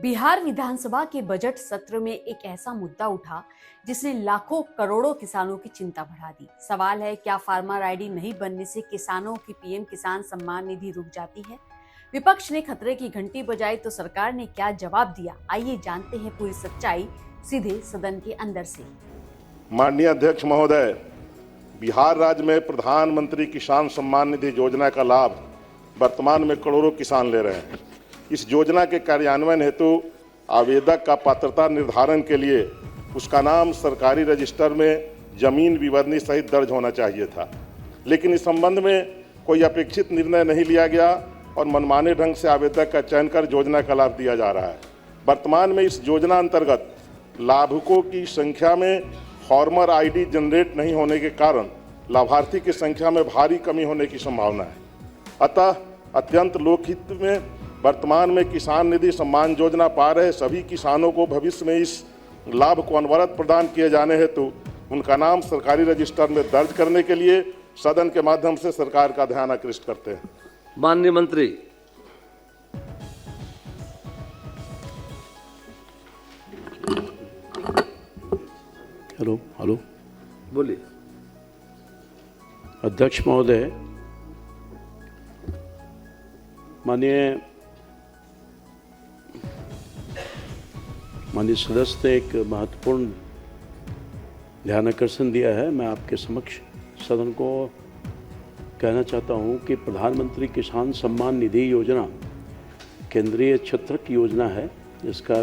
बिहार विधानसभा के बजट सत्र में एक ऐसा मुद्दा उठा जिसने लाखों करोड़ों किसानों की चिंता बढ़ा दी। सवाल है, क्या फार्मर आईडी नहीं बनने से किसानों की पीएम किसान सम्मान निधि रुक जाती है? विपक्ष ने खतरे की घंटी बजाई तो सरकार ने क्या जवाब दिया? आइए जानते हैं पूरी सच्चाई सीधे सदन के अंदर से। माननीय अध्यक्ष महोदय, बिहार राज्य में प्रधानमंत्री किसान सम्मान निधि योजना का लाभ वर्तमान में करोड़ों किसान ले रहे हैं। इस योजना के कार्यान्वयन हेतु आवेदक का पात्रता निर्धारण के लिए उसका नाम सरकारी रजिस्टर में जमीन विवरणी सहित दर्ज होना चाहिए था, लेकिन इस संबंध में कोई अपेक्षित निर्णय नहीं लिया गया और मनमाने ढंग से आवेदक का चयन कर योजना का लाभ दिया जा रहा है। वर्तमान में इस योजना अंतर्गत लाभुकों की संख्या में फार्मर आईडी जनरेट नहीं होने के कारण लाभार्थी की संख्या में भारी कमी होने की संभावना है। अतः अत्यंत लोकहित में वर्तमान में किसान निधि सम्मान योजना पा रहे सभी किसानों को भविष्य में इस लाभ को अनवरत प्रदान किए जाने हेतु उनका नाम सरकारी रजिस्टर में दर्ज करने के लिए सदन के माध्यम से सरकार का ध्यान आकृष्ट करते हैं। माननीय मंत्री। हेलो बोलिए। अध्यक्ष महोदय, माननीय सदस्य ने एक महत्वपूर्ण ध्यान आकर्षण दिया है। मैं आपके समक्ष सदन को कहना चाहता हूं कि प्रधानमंत्री किसान सम्मान निधि योजना केंद्रीय क्षेत्रक योजना है। इसका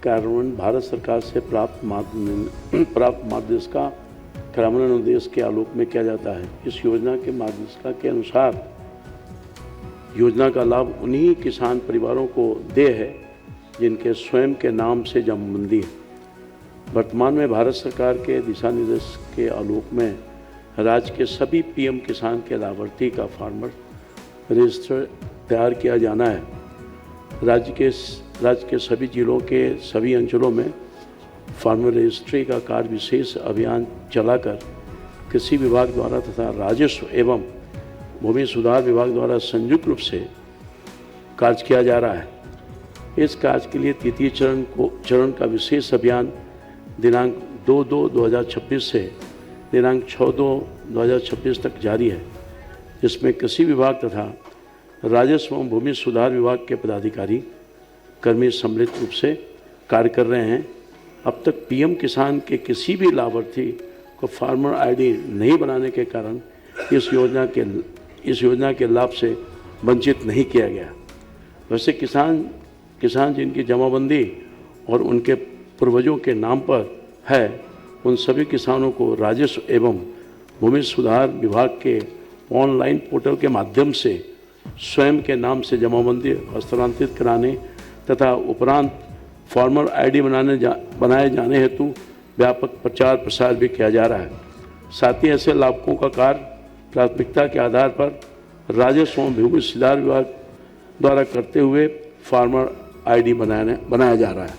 कार्यान्वयन भारत सरकार से प्राप्त मार्गदर्शिका का क्रामण उद्देश्य के आलोक में किया जाता है। इस योजना के मार्गदर्शिका के अनुसार योजना का लाभ उन्हीं किसान परिवारों को देय है जिनके स्वयं के नाम से जमाबंदी है। वर्तमान में भारत सरकार के दिशा निर्देश के आलोक में राज्य के सभी पीएम किसान के लाभार्थी का फार्मर रजिस्टर तैयार किया जाना है। राज्य के सभी जिलों के सभी अंचलों में फार्मर रजिस्ट्री का कार्य विशेष अभियान चलाकर कृषि विभाग द्वारा तथा राजस्व एवं भूमि सुधार विभाग द्वारा संयुक्त रूप से कार्य किया जा रहा है। इस कार्य के लिए तृतीय चरण का विशेष अभियान दिनांक 2/2/2026 से दिनांक 6/2/2026 तक जारी है, जिसमें कृषि विभाग तथा राजस्व एवं भूमि सुधार विभाग के पदाधिकारी कर्मी सम्मिलित रूप से कार्य कर रहे हैं। अब तक पीएम किसान के किसी भी लाभार्थी को फार्मर आईडी नहीं बनाने के कारण इस योजना के लाभ से वंचित नहीं किया गया। वैसे किसान जिनकी जमाबंदी और उनके पूर्वजों के नाम पर है, उन सभी किसानों को राजस्व एवं भूमि सुधार विभाग के ऑनलाइन पोर्टल के माध्यम से स्वयं के नाम से जमाबंदी हस्तांतरित कराने तथा उपरांत फार्मर आईडी बनाए जाने हेतु व्यापक प्रचार प्रसार भी किया जा रहा है। साथ ही ऐसे लाभुकों का कार्य प्राथमिकता के आधार पर राजस्व एवं भूमि सुधार विभाग द्वारा करते हुए फार्मर आईडी बनाया जा रहा है।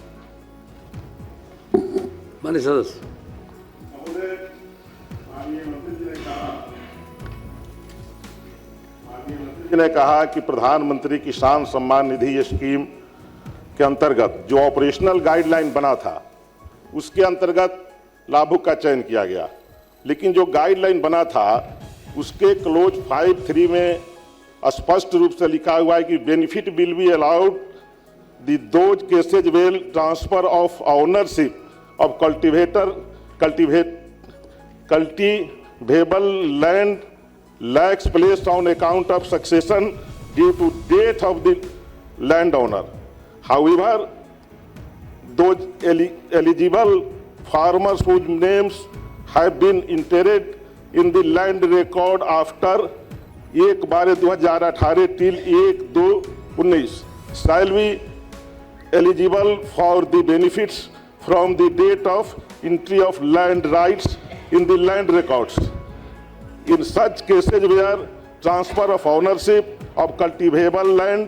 माननीय सदस्य। मंत्री ने कहा कि प्रधानमंत्री किसान सम्मान निधि स्कीम के अंतर्गत जो ऑपरेशनल गाइडलाइन बना था उसके अंतर्गत लाभुक का चयन किया गया, लेकिन जो गाइडलाइन बना था उसके क्लोज 5(3) में स्पष्ट रूप से लिखा हुआ है कि benefit will be allowed those cases well transfer of ownership of cultivable land lacks place on account of succession due to death of the land owner. However those eligible farmers whose names have been entered in the land record after 1/2018 till 1/2/19 shall be eligible for the benefits from the date of entry of land rights in the land records. In such cases where transfer of ownership of cultivable land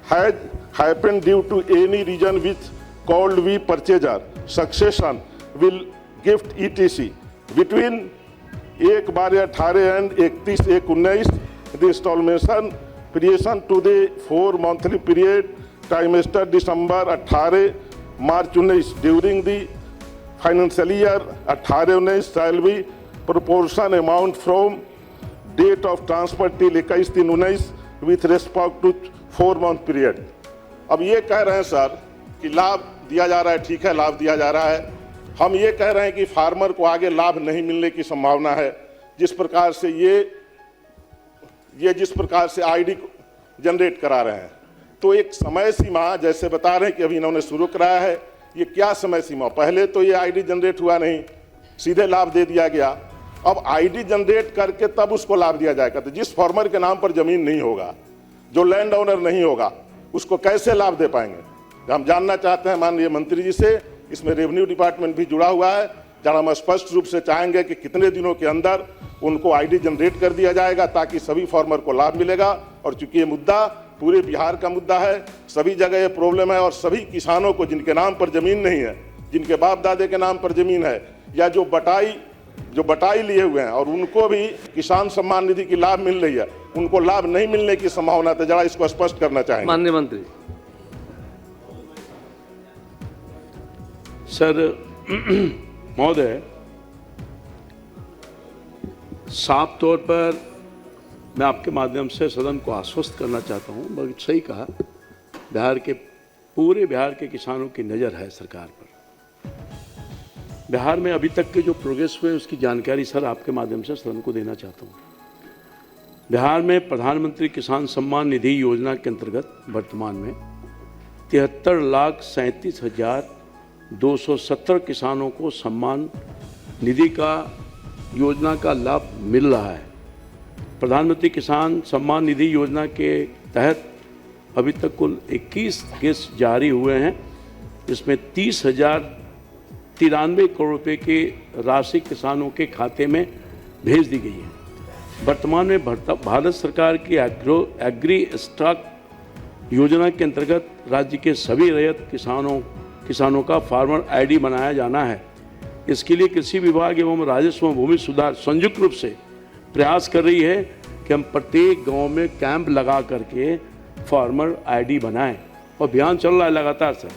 has happened due to any reason which called be purchaser, succession will gift etc. between 1/18 and 31/1/19 the installation creation to the 4 monthly period trimester December 18 March 19 during the financial year 18-19 shall be proportion amount from date of transfer till 21-19 with respect to 4 month period। अब ये कह रहे हैं sir कि लाभ दिया जा रहा है, ठीक है, लाभ दिया जा रहा है। हम ये कह रहे हैं कि फार्मर को आगे लाभ नहीं मिलने की संभावना है। जिस प्रकार से ये जिस प्रकार से आईडी जनरेट करा रहे हैं, तो एक समय सीमा जैसे बता रहे हैं कि अभी इन्होंने शुरू कराया है, ये क्या समय सीमा? पहले तो ये आईडी जनरेट हुआ नहीं, सीधे लाभ दे दिया गया। अब आईडी जनरेट करके तब उसको लाभ दिया जाएगा। तो जिस फार्मर के नाम पर जमीन नहीं होगा, जो लैंड ओनर नहीं होगा, उसको कैसे लाभ दे पाएंगे? हम जानना चाहते हैं माननीय मंत्री जी से, इसमें रेवेन्यू डिपार्टमेंट भी जुड़ा हुआ है, जहाँ हम स्पष्ट रूप से चाहेंगे कि कितने दिनों के अंदर उनको आईडी जनरेट कर दिया जाएगा ताकि सभी फार्मर को लाभ मिलेगा। और चूंकि ये मुद्दा पूरे बिहार का मुद्दा है, सभी जगह ये प्रॉब्लम है, और सभी किसानों को जिनके नाम पर जमीन नहीं है, जिनके बाप दादे के नाम पर जमीन है, या जो बटाई लिए हुए हैं, और उनको भी किसान सम्मान निधि की लाभ मिल रही है, उनको लाभ नहीं मिलने की संभावना है। जरा इसको स्पष्ट करना चाहेंगे माननीय मंत्री। सर महोदय, साफ तौर पर मैं आपके माध्यम से सदन को आश्वस्त करना चाहता हूं, बहुत सही कहा, पूरे बिहार के किसानों की नज़र है सरकार पर। बिहार में अभी तक के जो प्रोग्रेस हुए उसकी जानकारी सर आपके माध्यम से सदन को देना चाहता हूं। बिहार में प्रधानमंत्री किसान सम्मान निधि योजना के अंतर्गत वर्तमान में 73,37,270 किसानों को सम्मान निधि का योजना का लाभ मिल रहा है। प्रधानमंत्री किसान सम्मान निधि योजना के तहत अभी तक कुल 21 किस्त जारी हुए हैं। इसमें 30,093 करोड़ रुपए की राशि किसानों के खाते में भेज दी गई है। वर्तमान में भारत सरकार की एग्री स्टॉक योजना के अंतर्गत राज्य के सभी रैयत किसानों का फार्मर आईडी बनाया जाना है। इसके लिए कृषि विभाग एवं राजस्व भूमि सुधार संयुक्त रूप से प्रयास कर रही है कि हम प्रत्येक गांव में कैंप लगा करके फार्मर आईडी बनाएं। अभियान चल रहा है लगातार सर।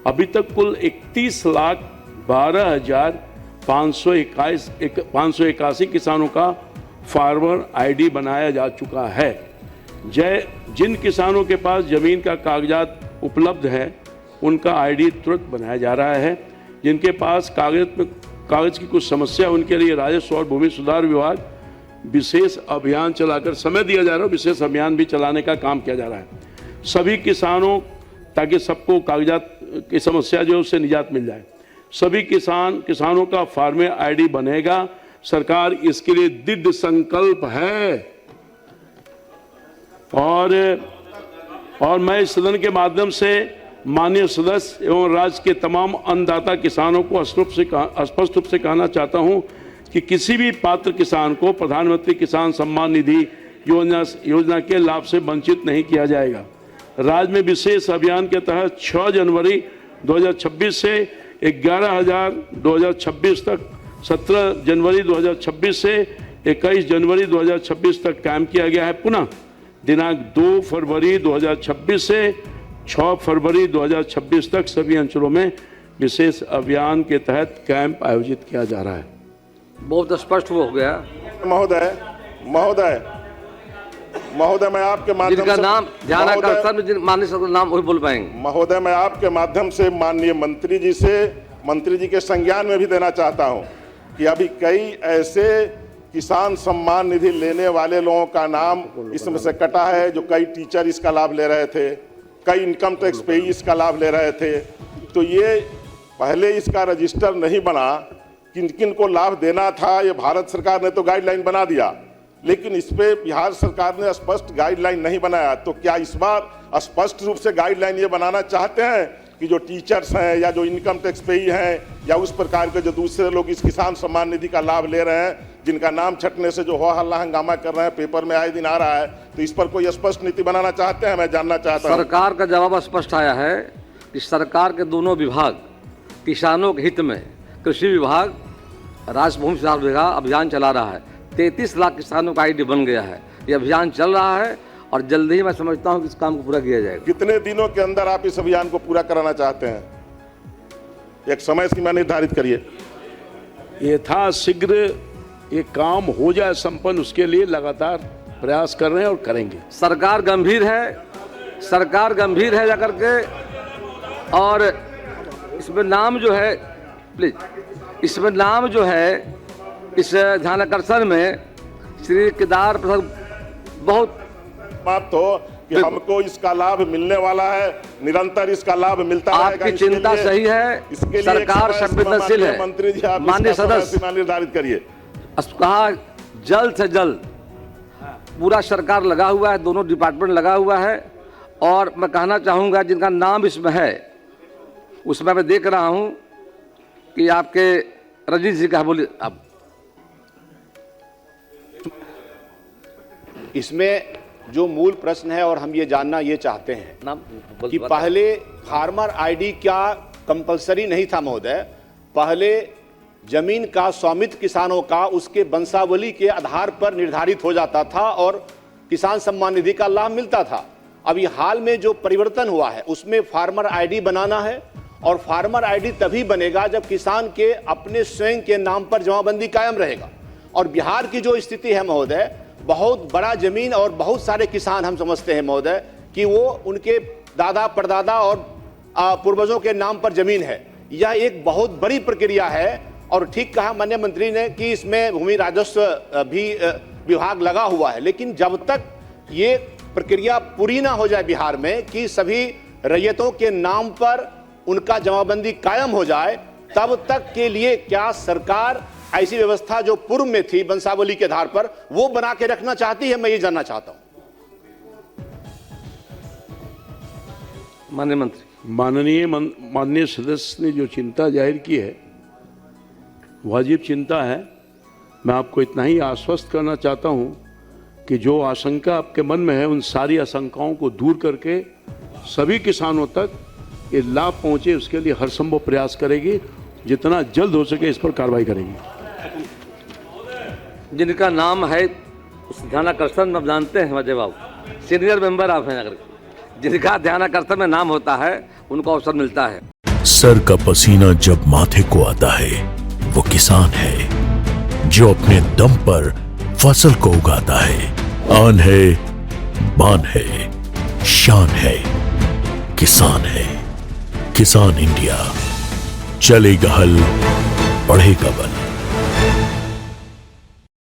अभी तक कुल 31,12,581 किसानों का फार्मर आईडी बनाया जा चुका है। जिन किसानों के पास जमीन का कागजात उपलब्ध है उनका आईडी तुरंत बनाया जा रहा है। जिनके पास कागज की कुछ समस्या, उनके लिए राजस्व और भूमि सुधार विभाग विशेष अभियान चलाकर समय दिया जा रहा है, विशेष अभियान भी चलाने का काम किया जा रहा है सभी किसानों, ताकि सबको कागजात की समस्या जो है उससे निजात मिल जाए। सभी किसानों का फार्मर आईडी बनेगा। सरकार इसके लिए दृढ़ संकल्प है। और मैं इस सदन के माध्यम से माननीय सदस्य एवं राज्य के तमाम अन्नदाता किसानों को स्पष्ट रूप से कहना चाहता हूं कि किसी भी पात्र किसान को प्रधानमंत्री किसान सम्मान निधि योजना के लाभ से वंचित नहीं किया जाएगा। राज्य में विशेष अभियान के तहत 6 जनवरी 2026 से 11,000 तक, 17 जनवरी 2026 से 21 जनवरी 2026 तक कैंप किया गया है। पुनः दिनांक 2 फरवरी 2026 से 6 फरवरी 2026 तक सभी अंचलों में विशेष अभियान के तहत कैंप आयोजित किया जा रहा है। बहुत स्पष्ट हो गया। महोदय मैं आपके माध्यम जिनका से नाम ध्यान आकर्षण माननीय सर नाम वही बोल पाएंगे। महोदय मैं आपके माध्यम से माननीय मंत्री जी के संज्ञान में भी देना चाहता हूं कि अभी कई ऐसे किसान सम्मान निधि लेने वाले लोगों का नाम इसमें से कटा है, जो कई टीचर इसका लाभ ले रहे थे, कई इनकम टैक्स पेई इसका लाभ ले रहे थे। तो ये पहले इसका रजिस्टर नहीं बना, किन किन को लाभ देना था ये भारत सरकार ने तो गाइडलाइन बना दिया, लेकिन इस पे बिहार सरकार ने स्पष्ट गाइडलाइन नहीं बनाया। तो क्या इस बार स्पष्ट रूप से गाइडलाइन ये बनाना चाहते हैं कि जो टीचर्स हैं या जो इनकम टैक्स पेई हैं या उस प्रकार के जो दूसरे लोग इस किसान सम्मान निधि का लाभ ले रहे हैं, जिनका नाम छटने से जो हो हल्ला हंगामा कर रहे हैं, पेपर में आए दिन आ रहा है, तो इस पर कोई स्पष्ट नीति बनाना चाहते हैं? मैं जानना चाहता हूं। सरकार का जवाब स्पष्ट आया है कि सरकार के दोनों विभाग किसानों के हित में, कृषि विभाग, राजस्व भूमि सुधार विभाग अभियान चला रहा है। 33 लाख किसानों का आईडी बन गया है। ये अभियान चल रहा है और जल्दी ही मैं समझता हूं कि इस काम को पूरा किया जाएगा। कितने दिनों के अंदर आप इस अभियान को पूरा कराना चाहते हैं? एक समय सीमा निर्धारित करिए। यथाशीघ्र ये काम हो जाए संपन्न, उसके लिए लगातार प्रयास कर रहे हैं और करेंगे। सरकार गंभीर है जाकर के, और इसमें नाम जो है, प्लीज, इसमें नाम जो है इस ध्यानाकर्षण में श्री केदार प्रसाद बहुत बात तो कि हमको इसका लाभ मिलने वाला है, निरंतर इसका लाभ मिलता रहेगा। आपकी चिंता सही है, सरकार संवेदनशील है। मंत्री जी, आप माननीय इसका समय सदस्य सीमा निर्धारित करिए। कहा जल्द से जल्द पूरा सरकार लगा हुआ है, दोनों डिपार्टमेंट लगा हुआ है। और मैं कहना चाहूँगा जिनका नाम इसमें है, उसमें मैं देख रहा हूँ कि आपके रजनीश जी का, बोलिए आप। इसमें जो मूल प्रश्न है और हम ये जानना ये चाहते हैं नाम कि पहले फार्मर आईडी क्या कंपलसरी नहीं था महोदय। पहले जमीन का स्वामित्व किसानों का उसके वंशावली के आधार पर निर्धारित हो जाता था और किसान सम्मान निधि का लाभ मिलता था। अभी हाल में जो परिवर्तन हुआ है उसमें फार्मर आईडी बनाना है, और फार्मर आईडी तभी बनेगा जब किसान के अपने स्वयं के नाम पर जमाबंदी कायम रहेगा। और बिहार की जो स्थिति है महोदय, बहुत बड़ा जमीन और बहुत सारे किसान हम समझते हैं महोदय कि वो उनके दादा परदादा और पूर्वजों के नाम पर जमीन है। यह एक बहुत बड़ी प्रक्रिया है, और ठीक कहा माननीय मंत्री ने कि इसमें भूमि राजस्व भी विभाग लगा हुआ है। लेकिन जब तक ये प्रक्रिया पूरी ना हो जाए बिहार में कि सभी रैयतों के नाम पर उनका जमाबंदी कायम हो जाए, तब तक के लिए क्या सरकार ऐसी व्यवस्था जो पूर्व में थी वंशावली के आधार पर, वो बना के रखना चाहती है? मैं ये जानना चाहता हूं। माननीय मंत्री। माननीय सदस्य ने जो चिंता जाहिर की है, वाजिब चिंता है। मैं आपको इतना ही आश्वस्त करना चाहता हूं कि जो आशंका आपके मन में है, उन सारी आशंकाओं को दूर करके सभी किसानों तक ये लाभ पहुंचे, उसके लिए हर संभव प्रयास करेगी। जितना जल्द हो सके इस पर कार्रवाई करेंगे। जिनका नाम है उस ध्यानाकर्षण में, जानते हैं वजह बाबू, सीनियर मेंबर आप हैं, अगर जिनका ध्यानाकर्षण में नाम होता है उनको अवसर मिलता है। सर का पसीना जब माथे को आता है, वो किसान है जो अपने दम पर फसल को उगाता है। आन है, बान है, शान है, किसान है। किसान इंडिया, चलेगा हल, बढ़ेगा बल।